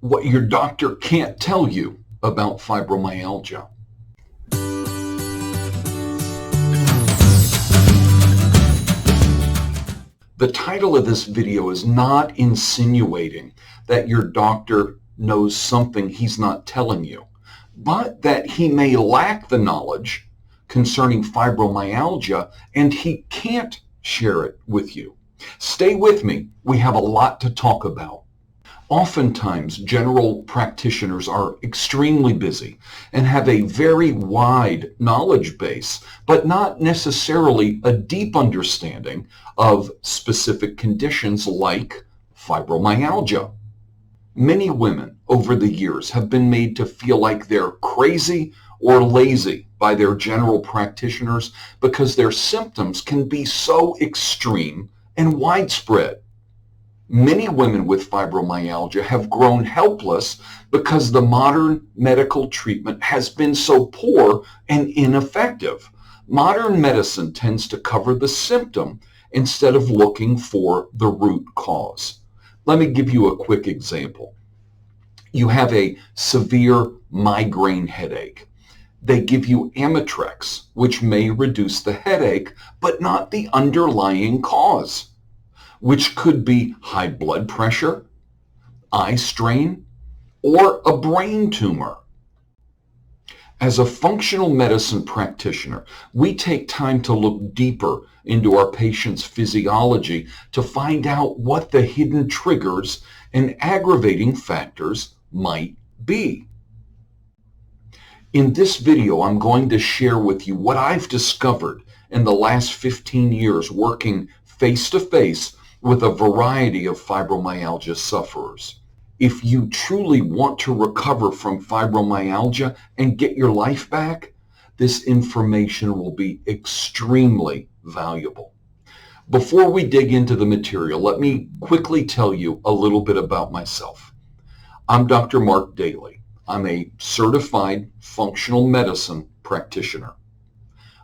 what your doctor can't tell you about fibromyalgia. The title of this video is not insinuating that your doctor knows something he's not telling you, but that he may lack the knowledge concerning fibromyalgia and he can't share it with you. Stay with me. We have a lot to talk about. Oftentimes, general practitioners are extremely busy and have a very wide knowledge base, but not necessarily a deep understanding of specific conditions like fibromyalgia. Many women over the years have been made to feel like they're crazy or lazy by their general practitioners because their symptoms can be so extreme and widespread. Many women with fibromyalgia have grown helpless because the modern medical treatment has been so poor and ineffective. Modern medicine tends to cover the symptom instead of looking for the root cause. Let me give you a quick example. You have a severe migraine headache. They give you Amitrex, which may reduce the headache, but not the underlying cause, which could be high blood pressure, eye strain, or a brain tumor. As a functional medicine practitioner, we take time to look deeper into our patient's physiology to find out what the hidden triggers and aggravating factors might be. In this video, I'm going to share with you what I've discovered in the last 15 years working face-to-face with a variety of fibromyalgia sufferers. If you truly want to recover from fibromyalgia and get your life back, this information will be extremely valuable. Before we dig into the material, let me quickly tell you a little bit about myself. I'm Dr. Mark Dailey. I'm a certified functional medicine practitioner,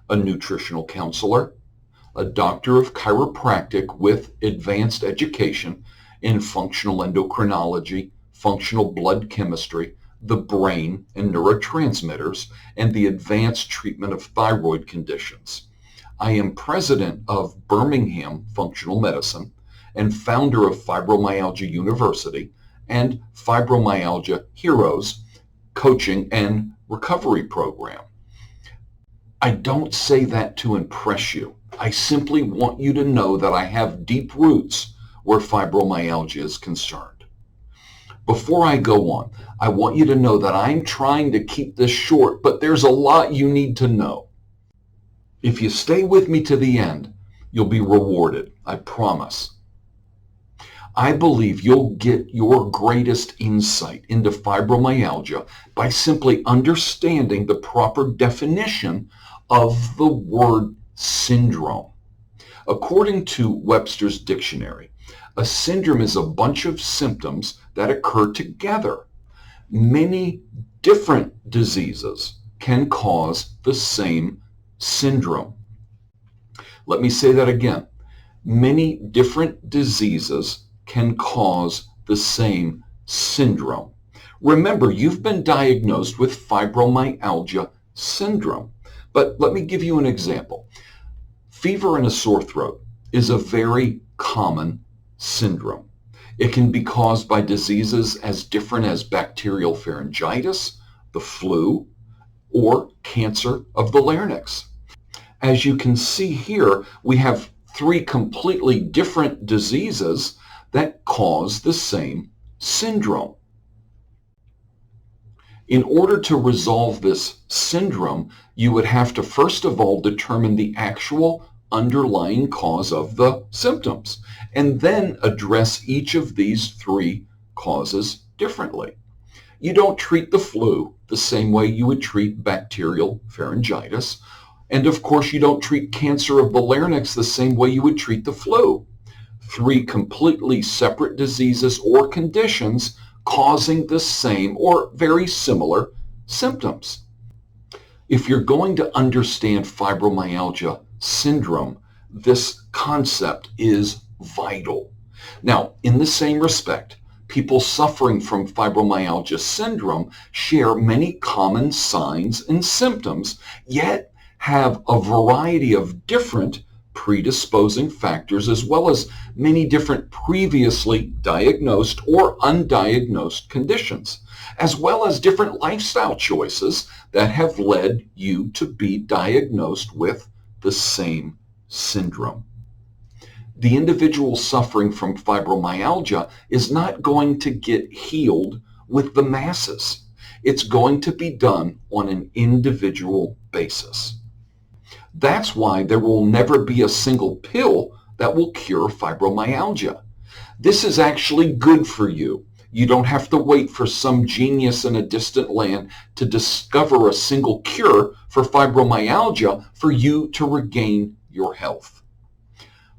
a nutritional counselor, a doctor of chiropractic with advanced education in functional endocrinology, functional blood chemistry, the brain and neurotransmitters, and the advanced treatment of thyroid conditions. I am president of Birmingham Functional Medicine and founder of Fibromyalgia University and Fibromyalgia Heroes coaching and recovery program. I don't say that to impress you. I simply want you to know that I have deep roots where fibromyalgia is concerned. Before I go on, I want you to know that I'm trying to keep this short, but there's a lot you need to know. If you stay with me to the end, you'll be rewarded, I promise. I believe you'll get your greatest insight into fibromyalgia by simply understanding the proper definition of the word syndrome. According to Webster's dictionary, a syndrome is a bunch of symptoms that occur together. Many different diseases can cause the same syndrome. Let me say that again. Many different diseases can cause the same syndrome. Remember, you've been diagnosed with fibromyalgia syndrome. But let me give you an example. Fever and a sore throat is a very common syndrome. It can be caused by diseases as different as bacterial pharyngitis, the flu, or cancer of the larynx. As you can see here, we have three completely different diseases that cause the same syndrome. In order to resolve this syndrome, you would have to first of all determine the actual underlying cause of the symptoms, and then address each of these three causes differently. You don't treat the flu the same way you would treat bacterial pharyngitis, and of course you don't treat cancer of the larynx the same way you would treat the flu. Three completely separate diseases or conditions causing the same or very similar symptoms. If you're going to understand fibromyalgia syndrome, this concept is vital. Now, in the same respect, People suffering from fibromyalgia syndrome share many common signs and symptoms, yet have a variety of different predisposing factors, as well as many different previously diagnosed or undiagnosed conditions, as well as different lifestyle choices that have led you to be diagnosed with the same syndrome. The individual suffering from fibromyalgia is not going to get healed with the masses. It's going to be done on an individual basis. That's why there will never be a single pill that will cure fibromyalgia. This is actually good for you. You don't have to wait for some genius in a distant land to discover a single cure for fibromyalgia for you to regain your health.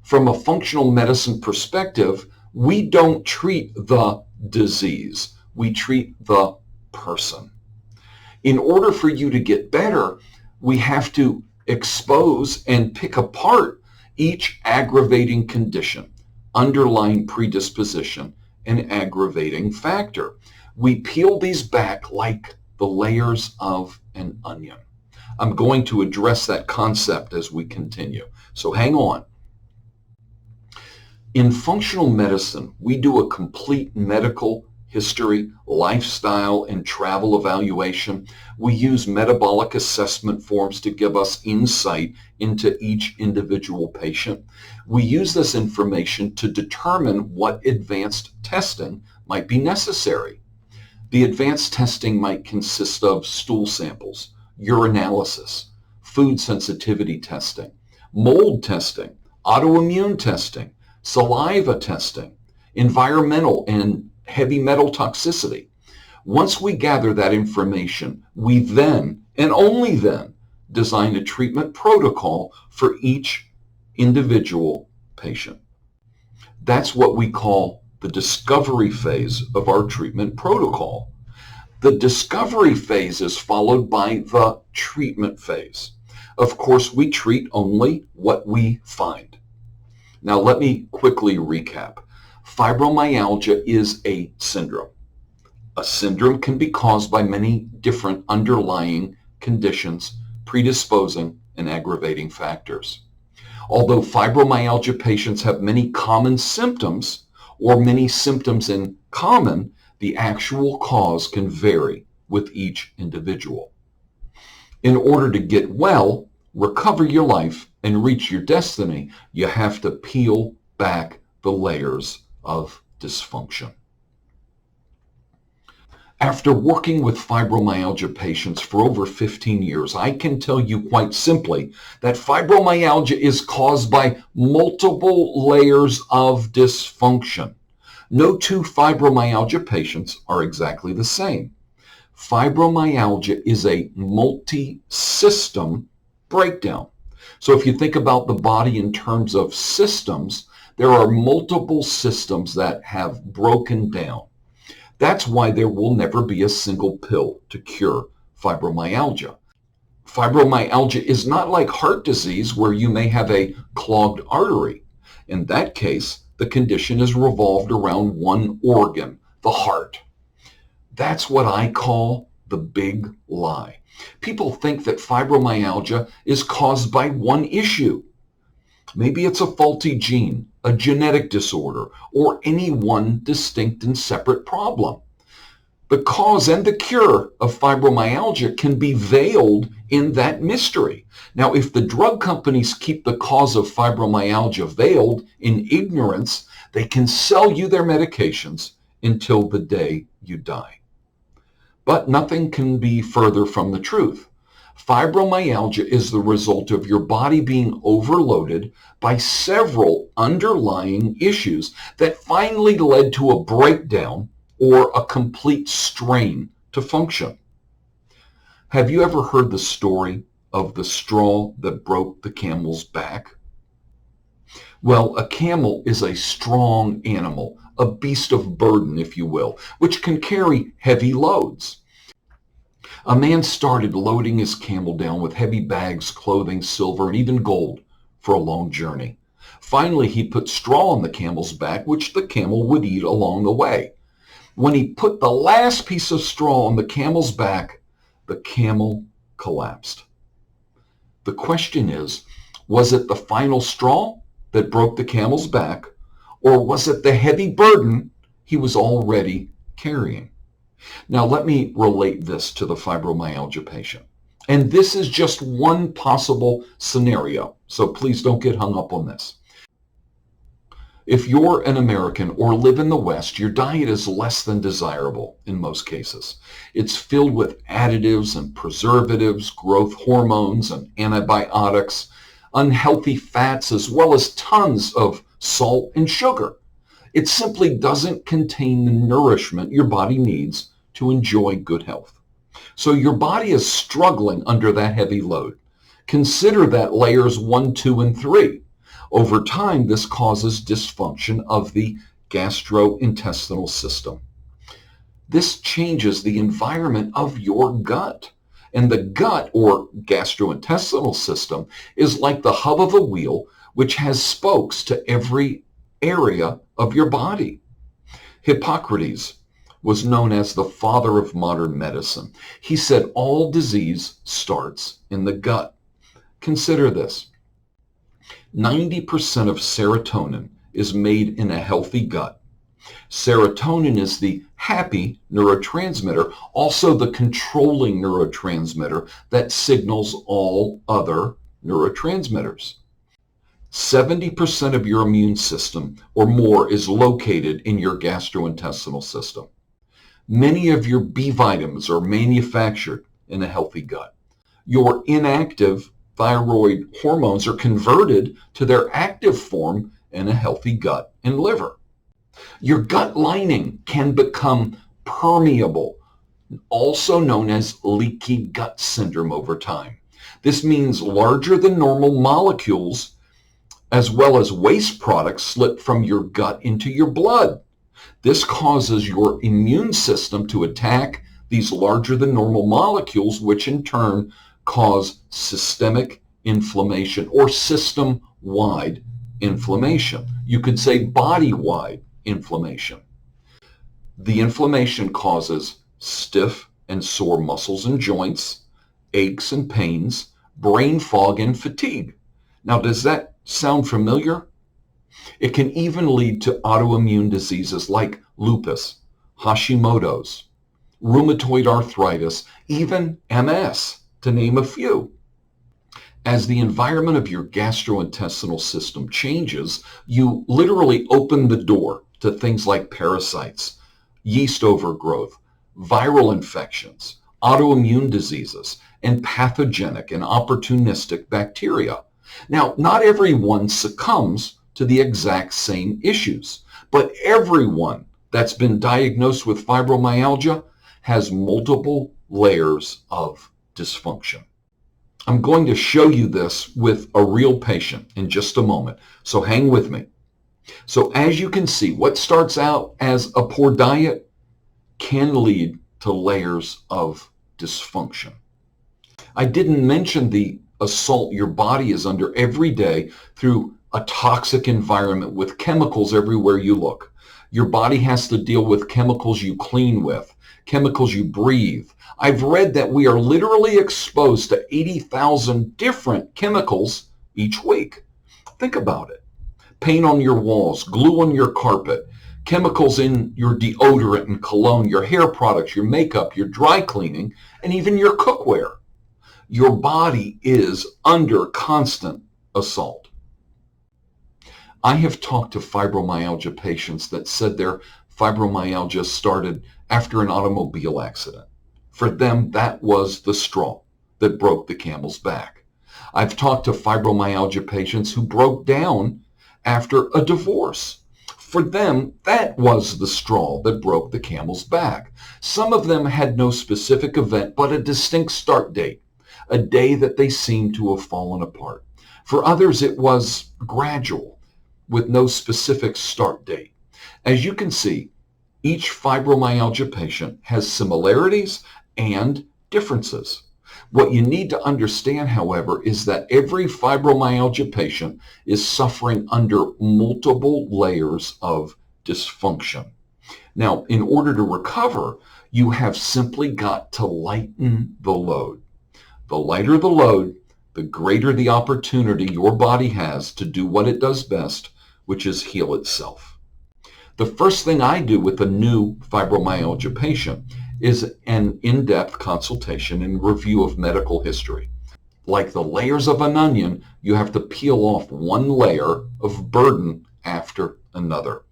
From a functional medicine perspective, we don't treat the disease. We treat the person. In order for you to get better, we have to expose and pick apart each aggravating condition, underlying predisposition, and aggravating factor. We peel these back like the layers of an onion. I'm going to address that concept as we continue, so hang on. In functional medicine, we do a complete medical history, lifestyle, and travel evaluation. We use metabolic assessment forms to give us insight into each individual patient. We use this information to determine what advanced testing might be necessary. The advanced testing might consist of stool samples, urinalysis, food sensitivity testing, mold testing, autoimmune testing, saliva testing, environmental and heavy metal toxicity. Once we gather that information, we then, and only then, design a treatment protocol for each individual patient. That's what we call the discovery phase of our treatment protocol. The discovery phase is followed by the treatment phase. Of course, we treat only what we find. Now, let me quickly recap. Fibromyalgia is a syndrome. A syndrome can be caused by many different underlying conditions, predisposing and aggravating factors. Although fibromyalgia patients have many common symptoms or many symptoms in common, the actual cause can vary with each individual. In order to get well, recover your life, and reach your destiny, you have to peel back the layers of dysfunction. After working with fibromyalgia patients for over 15 years, I can tell you quite simply that fibromyalgia is caused by multiple layers of dysfunction. No two fibromyalgia patients are exactly the same. Fibromyalgia is a multi-system breakdown. So if you think about the body in terms of systems, there are multiple systems that have broken down. That's why there will never be a single pill to cure fibromyalgia. Fibromyalgia is not like heart disease where you may have a clogged artery. In that case, the condition is revolved around one organ, the heart. That's what I call the big lie. People think that fibromyalgia is caused by one issue. Maybe it's a faulty gene, a genetic disorder, or any one distinct and separate problem. The cause and the cure of fibromyalgia can be veiled in that mystery. Now, if the drug companies keep the cause of fibromyalgia veiled in ignorance, they can sell you their medications until the day you die. But nothing can be further from the truth. Fibromyalgia is the result of your body being overloaded by several underlying issues that finally led to a breakdown or a complete strain to function. Have you ever heard the story of the straw that broke the camel's back? Well, a camel is a strong animal, a beast of burden, if you will, which can carry heavy loads. A man started loading his camel down with heavy bags, clothing, silver, and even gold for a long journey. Finally, he put straw on the camel's back, which the camel would eat along the way. When he put the last piece of straw on the camel's back, the camel collapsed. The question is, was it the final straw that broke the camel's back, or was it the heavy burden he was already carrying? Now, let me relate this to the fibromyalgia patient. And this is just one possible scenario, so please don't get hung up on this. If you're an American or live in the West, your diet is less than desirable in most cases. It's filled with additives and preservatives, growth hormones and antibiotics, unhealthy fats, as well as tons of salt and sugar. It simply doesn't contain the nourishment your body needs to enjoy good health. So your body is struggling under that heavy load. Consider that layers 1, 2, and 3. Over time, this causes dysfunction of the gastrointestinal system. This changes the environment of your gut. And the gut, or gastrointestinal system, is like the hub of a wheel, which has spokes to every area of your body. Hippocrates was known as the father of modern medicine. He said all disease starts in the gut. Consider this. 90% of serotonin is made in a healthy gut. Serotonin is the happy neurotransmitter, also the controlling neurotransmitter that signals all other neurotransmitters. 70% of your immune system or more is located in your gastrointestinal system. Many of your B vitamins are manufactured in a healthy gut. Your inactive thyroid hormones are converted to their active form in a healthy gut and liver. Your gut lining can become permeable, also known as leaky gut syndrome over time. This means larger than normal molecules as well as waste products slip from your gut into your blood. This causes your immune system to attack these larger than normal molecules, which in turn cause systemic inflammation or system-wide inflammation. You could say body-wide inflammation. The inflammation causes stiff and sore muscles and joints, aches and pains, brain fog, and fatigue. Now, does that sound familiar? It can even lead to autoimmune diseases like lupus, Hashimoto's, rheumatoid arthritis, even MS, to name a few. As the environment of your gastrointestinal system changes, you literally open the door to things like parasites, yeast overgrowth, viral infections, autoimmune diseases, and pathogenic and opportunistic bacteria. Now, not everyone succumbs to the exact same issues, but everyone that's been diagnosed with fibromyalgia has multiple layers of dysfunction. I'm going to show you this with a real patient in just a moment, so hang with me. So as you can see, what starts out as a poor diet can lead to layers of dysfunction. I didn't mention the assault your body is under every day through a toxic environment with chemicals everywhere you look. Your body has to deal with chemicals you clean with, chemicals you breathe. I've read that we are literally exposed to 80,000 different chemicals each week. Think about it. Paint on your walls, glue on your carpet, chemicals in your deodorant and cologne, your hair products, your makeup, your dry cleaning, and even your cookware. Your body is under constant assault. I have talked to fibromyalgia patients that said their fibromyalgia started after an automobile accident. For them, that was the straw that broke the camel's back. I've talked to fibromyalgia patients who broke down after a divorce. For them, that was the straw that broke the camel's back. Some of them had no specific event, but a distinct start date, a day that they seemed to have fallen apart. For others, it was gradual, with no specific start date. As you can see, each fibromyalgia patient has similarities and differences. What you need to understand, however, is that every fibromyalgia patient is suffering under multiple layers of dysfunction. Now, in order to recover, you have simply got to lighten the load. The lighter the load, the greater the opportunity your body has to do what it does best, which is heal itself. The first thing I do with a new fibromyalgia patient is an in-depth consultation and review of medical history. Like the layers of an onion, you have to peel off one layer of burden after another.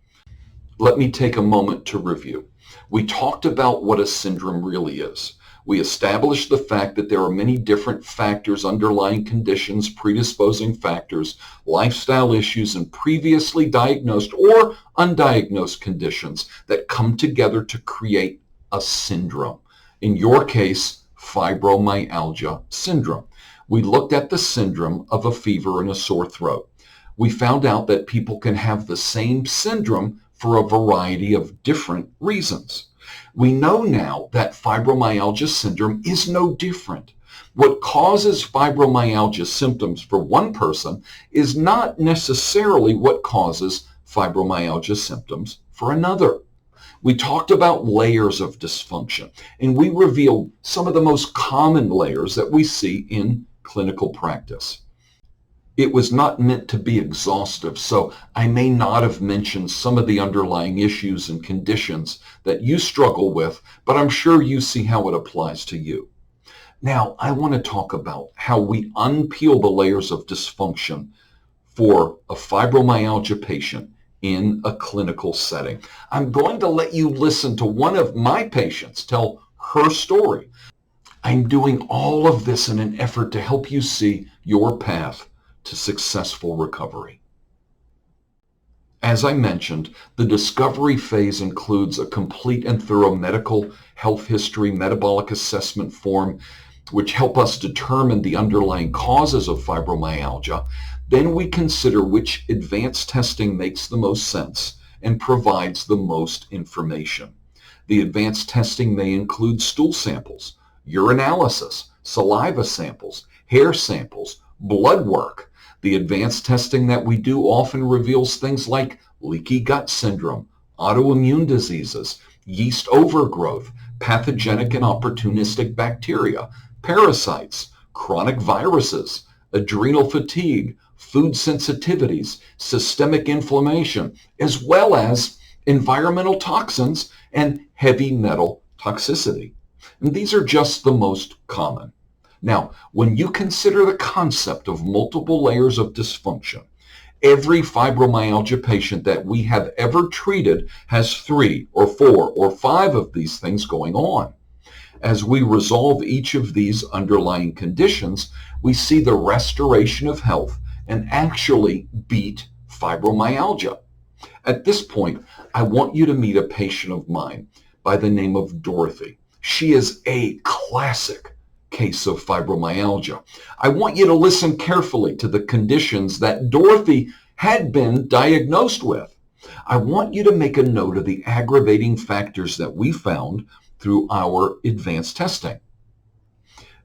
Let me take a moment to review. We talked about what a syndrome really is. We established the fact that there are many different factors, underlying conditions, predisposing factors, lifestyle issues, and previously diagnosed or undiagnosed conditions that come together to create a syndrome. In your case, fibromyalgia syndrome. We looked at the syndrome of a fever and a sore throat. We found out that people can have the same syndrome for a variety of different reasons. We know now that fibromyalgia syndrome is no different. What causes fibromyalgia symptoms for one person is not necessarily what causes fibromyalgia symptoms for another. We talked about layers of dysfunction, and we revealed some of the most common layers that we see in clinical practice. It was not meant to be exhaustive, so I may not have mentioned some of the underlying issues and conditions that you struggle with, but I'm sure you see how it applies to you. Now, I want to talk about how we unpeel the layers of dysfunction for a fibromyalgia patient in a clinical setting. I'm going to let you listen to one of my patients tell her story. I'm doing all of this in an effort to help you see your path to successful recovery. As I mentioned, the discovery phase includes a complete and thorough medical health history metabolic assessment form, which help us determine the underlying causes of fibromyalgia. Then we consider which advanced testing makes the most sense and provides the most information. The advanced testing may include stool samples, urinalysis, saliva samples, hair samples, blood work. The advanced testing that we do often reveals things like leaky gut syndrome, autoimmune diseases, yeast overgrowth, pathogenic and opportunistic bacteria, parasites, chronic viruses, adrenal fatigue, food sensitivities, systemic inflammation, as well as environmental toxins and heavy metal toxicity. And these are just the most common. Now, when you consider the concept of multiple layers of dysfunction, every fibromyalgia patient that we have ever treated has 3 or 4 or 5 of these things going on. As we resolve each of these underlying conditions, we see the restoration of health and actually beat fibromyalgia. At this point, I want you to meet a patient of mine by the name of Dorothy. She is a classic case of fibromyalgia. I want you to listen carefully to the conditions that Dorothy had been diagnosed with. I want you to make a note of the aggravating factors that we found through our advanced testing.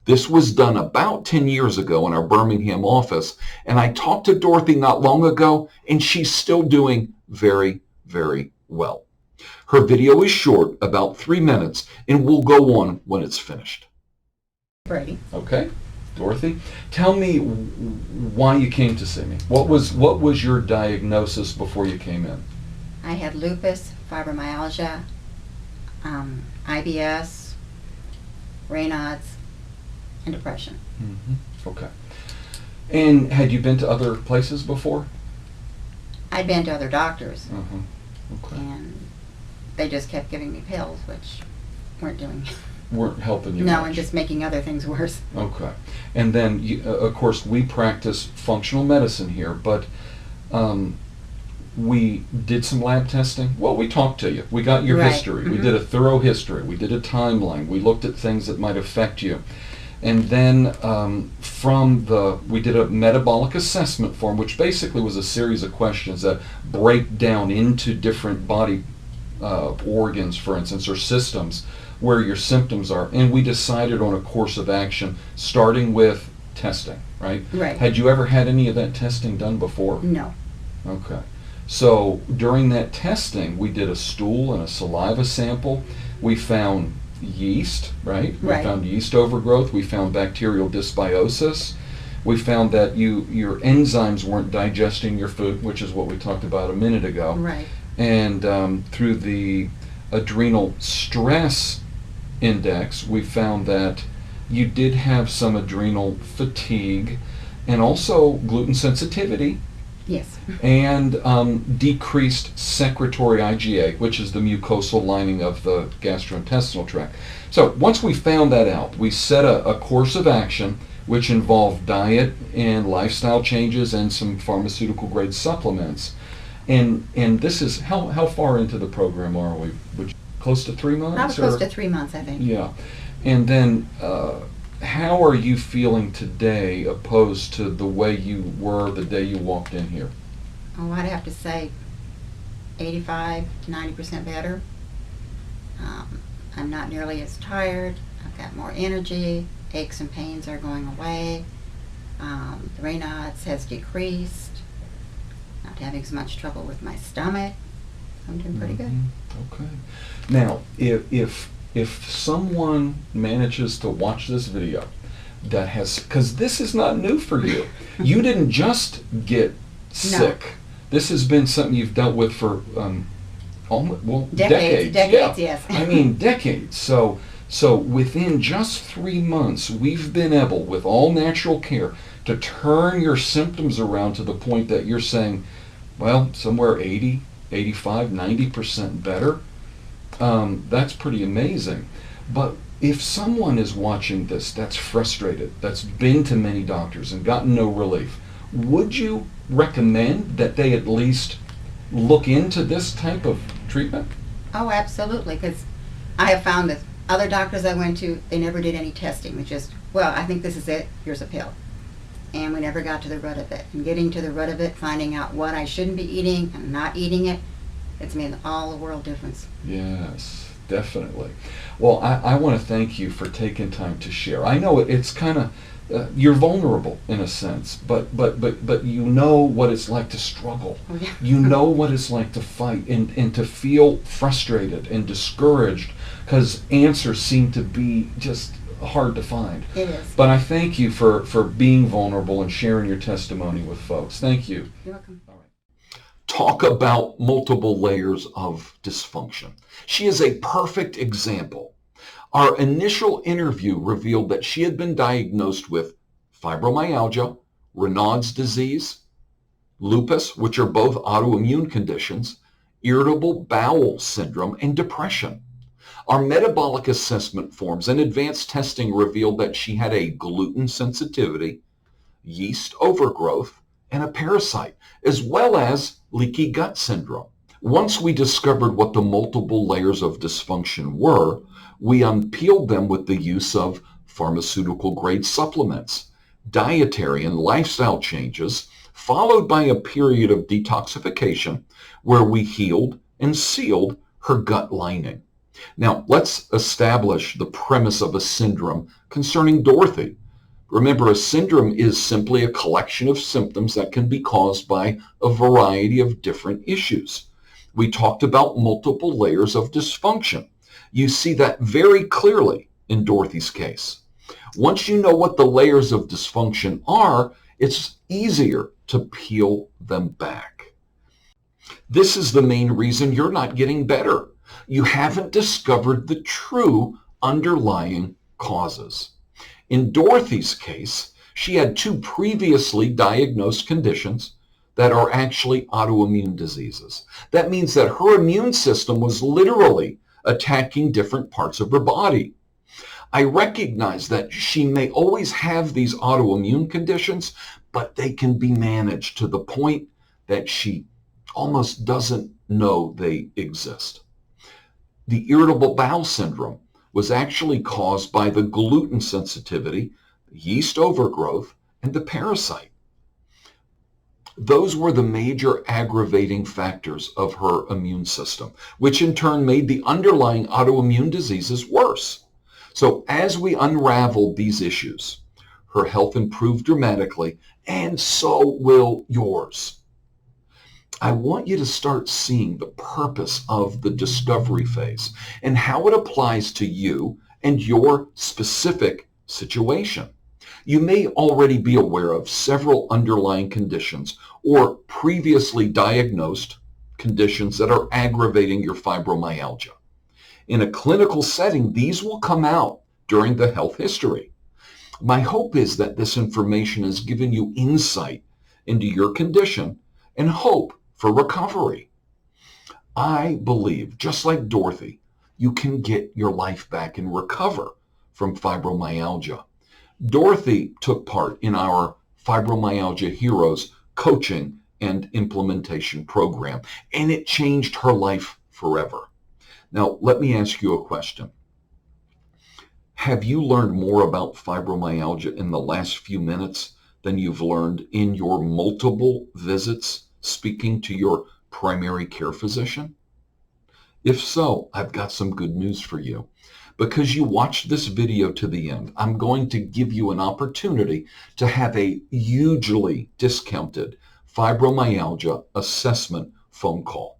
This was done about 10 years ago in our Birmingham office, and I talked to Dorothy not long ago, and she's still doing very, very well. Her video is short, about 3 minutes, and we'll go on when it's finished. Brady. Okay, Dorothy, tell me why you came to see me. What was your diagnosis before you came in? I had lupus, fibromyalgia, IBS, Raynaud's, and depression. Mm-hmm. Okay. And had you been to other places before? I'd been to other doctors, Okay. and they just kept giving me pills, which Weren't helping you No, much. and just making other things worse. Okay. And then, of course, we practice functional medicine here, but we did some lab testing. Well, we talked to you. We got your Right. history. We did a thorough history. We did a timeline. We looked at things that might affect you. And then we did a metabolic assessment form, which basically was a series of questions that break down into different body organs, for instance, or systems where your symptoms are. And we decided on a course of action, starting with testing, right? Right. Had you ever had any of that testing done before? No. Okay. So during that testing, we did a stool and a saliva sample. We found yeast, right? We Right. found yeast overgrowth. We found bacterial dysbiosis. We found that your enzymes weren't digesting your food, which is what we talked about a minute ago. Right. And through the adrenal stress index, we found that you did have some adrenal fatigue and also gluten sensitivity Yes. and decreased secretory IgA, which is the mucosal lining of the gastrointestinal tract. So once we found that out, we set a course of action which involved diet and lifestyle changes and some pharmaceutical grade supplements. And this is, how far into the program are we? Close to 3 months? Probably close to 3 months, I think. Yeah. And then how are you feeling today opposed to the way you were the day you walked in here? Oh, I'd have to say 85 to 90% better. I'm not nearly as tired. I've got more energy. Aches and pains are going away. The Raynaud's has decreased. Not having so much trouble with my stomach. I'm doing pretty good. Okay. Now, if someone manages to watch this video that has, because this is not new for you. You didn't just get sick. No. This has been something you've dealt with for Decades, yeah. yes. I mean, decades. So within just 3 months, we've been able, with all natural care, to turn your symptoms around to the point that you're saying, well, somewhere 80, 85, 90% better. That's pretty amazing. But if someone is watching this that's frustrated, that's been to many doctors and gotten no relief, would you recommend that they at least look into this type of treatment? Oh, absolutely, because I have found that other doctors I went to, they never did any testing. It's just, well, I think this is it, here's a pill. And we never got to the root of it. And getting to the root of it, finding out what I shouldn't be eating and not eating it, it's made all the world difference. Yes, definitely. Well, I want to thank you for taking time to share. I know it's kind of, you're vulnerable in a sense, but you know what it's like to struggle. Oh, yeah. You know what it's like to fight and to feel frustrated and discouraged because answers seem to be just hard to find. It is. But I thank you for being vulnerable and sharing your testimony with folks. Thank you. You're welcome. All right. Talk about multiple layers of dysfunction. She is a perfect example. Our initial interview revealed that she had been diagnosed with fibromyalgia, Raynaud's disease, lupus, which are both autoimmune conditions, irritable bowel syndrome, and depression. Our metabolic assessment forms and advanced testing revealed that she had a gluten sensitivity, yeast overgrowth, and a parasite, as well as leaky gut syndrome. Once we discovered what the multiple layers of dysfunction were, we unpeeled them with the use of pharmaceutical-grade supplements, dietary and lifestyle changes, followed by a period of detoxification where we healed and sealed her gut lining. Now, let's establish the premise of a syndrome concerning Dorothy. Remember, a syndrome is simply a collection of symptoms that can be caused by a variety of different issues. We talked about multiple layers of dysfunction. You see that very clearly in Dorothy's case. Once you know what the layers of dysfunction are, it's easier to peel them back. This is the main reason you're not getting better. You haven't discovered the true underlying causes. In Dorothy's case, she had 2 previously diagnosed conditions that are actually autoimmune diseases. That means that her immune system was literally attacking different parts of her body. I recognize that she may always have these autoimmune conditions, but they can be managed to the point that she almost doesn't know they exist. The irritable bowel syndrome was actually caused by the gluten sensitivity, yeast overgrowth, and the parasite. Those were the major aggravating factors of her immune system, which in turn made the underlying autoimmune diseases worse. So as we unraveled these issues, her health improved dramatically, and so will yours. I want you to start seeing the purpose of the discovery phase and how it applies to you and your specific situation. You may already be aware of several underlying conditions or previously diagnosed conditions that are aggravating your fibromyalgia. In a clinical setting, these will come out during the health history. My hope is that this information has given you insight into your condition and hope for recovery. I believe, just like Dorothy, you can get your life back and recover from fibromyalgia. Dorothy took part in our Fibromyalgia Heroes coaching and implementation program, and it changed her life forever. Now, let me ask you a question. Have you learned more about fibromyalgia in the last few minutes than you've learned in your multiple visits speaking to your primary care physician? If so, I've got some good news for you. Because you watched this video to the end, I'm going to give you an opportunity to have a hugely discounted fibromyalgia assessment phone call.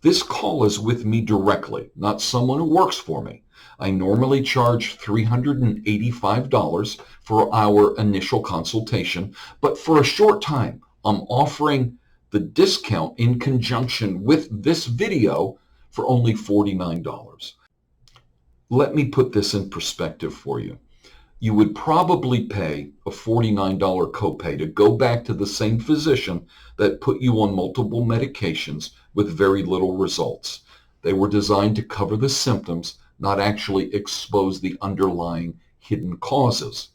This call is with me directly, not someone who works for me. I normally charge $385 for our initial consultation, but for a short time, I'm offering the discount in conjunction with this video for only $49. Let me put this in perspective for you. You would probably pay a $49 copay to go back to the same physician that put you on multiple medications with very little results. They were designed to cover the symptoms, not actually expose the underlying hidden causes.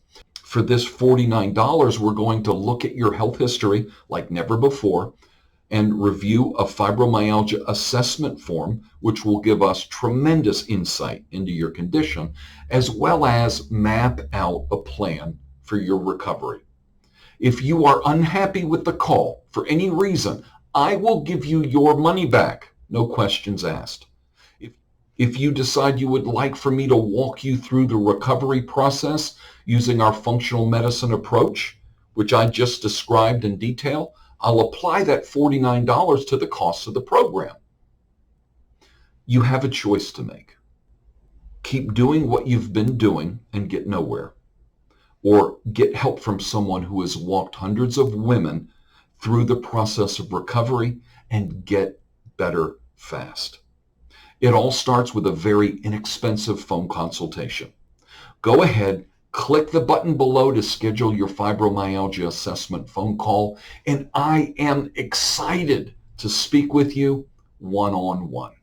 For this $49, we're going to look at your health history like never before and review a fibromyalgia assessment form, which will give us tremendous insight into your condition, as well as map out a plan for your recovery. If you are unhappy with the call for any reason, I will give you your money back, no questions asked. If you decide you would like for me to walk you through the recovery process using our functional medicine approach, which I just described in detail, I'll apply that $49 to the cost of the program. You have a choice to make. Keep doing what you've been doing and get nowhere, or get help from someone who has walked hundreds of women through the process of recovery and get better fast. It all starts with a very inexpensive phone consultation. Go ahead, click the button below to schedule your fibromyalgia assessment phone call, and I am excited to speak with you one-on-one.